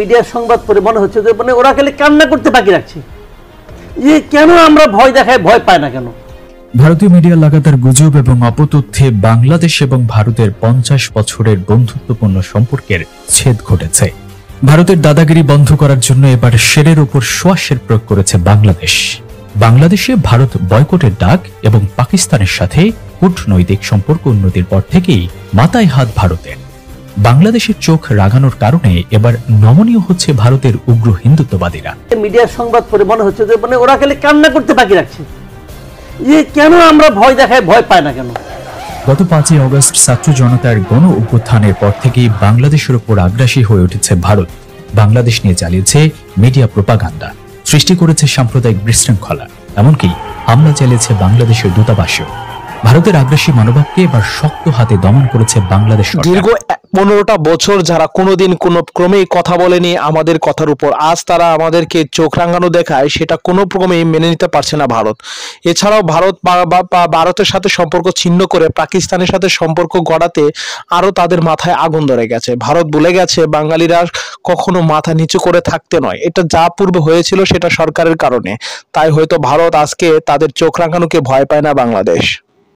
মিডিয়ার সংবাদ পড়ে মনে হচ্ছে যে মানে ওরা খালি কান্না করতে বাকি রাখছে, যে কেন আমরা ভয় দেখায় ভয় পায় না কেন। ভারতীয় মিডিয়া লাগাতার গুজব এবং অপতথ্যে বাংলাদেশ এবং ভারতের 50 বছরের বন্ধুত্বপূর্ণ সম্পর্কের ছেদ ঘটেছে। ভারতের দাদাগিরি বন্ধ করার জন্য এবার শেরের উপর সোয়াশের প্রয়োগ করেছে বাংলাদেশ। বাংলাদেশে ভারত বয়কটের ডাক এবং পাকিস্তানের সাথে কূটনৈতিক সম্পর্ক উন্নতির পর থেকেই মাথায় হাত ভারতের। বাংলাদেশের চোখ রাগানোর কারণে এবার নমনীয় হচ্ছে ভারতের উগ্র হিন্দুত্ববাদীরা। মিডিয়ার সংবাদ পড়ে মনে হচ্ছে যে মানে ওরা খালি কান্না করতে বাকি রাখছে, যে কেন আমরা ভয় দেখায় ভয় পায় না কেন। গত 5ই অগস্ট ছাত্র জনতার গণ অভ্যুত্থানের পর থেকেই বাংলাদেশের উপর আগ্রাসী হয়ে উঠেছে ভারত। বাংলাদেশ নিয়ে চালিয়েছে মিডিয়া প্রোপাগান্ডা, সৃষ্টি করেছে সাম্প্রদায়িক বিশৃঙ্খলা, এমনকি হামলা চালিয়েছে বাংলাদেশের দূতাবাসেও। ভারতের আগ্রাসী মনোভাবকে এবার শক্ত হাতে দমন করেছে বাংলাদেশ সরকার। দীর্ঘ 15টা বছর যারা কোনোদিন কোনো ক্রমেই কথা বলেনি আমাদের কথার উপর, আজ তারা আমাদেরকে চোখ রাঙানো দেখায়, সেটা কোনো ক্রমেই মেনে নিতে পারছে না ভারত। এছাড়াও ভারতের সাথে সম্পর্ক ছিন্ন করে পাকিস্তানের সাথে সম্পর্ক গড়াতে আরো তাদের মাথায় আগুন ধরে গেছে। ভারত বলে গেছে বাঙালিরা কখনো মাথা নিচু করে থাকতে নয়, এটা যা পূর্বে হয়েছিল সেটা সরকারের কারণে। তাই হয়তো ভারত আজকে তাদের চোখ রাঙানোকে ভয় পায় না বাংলাদেশ।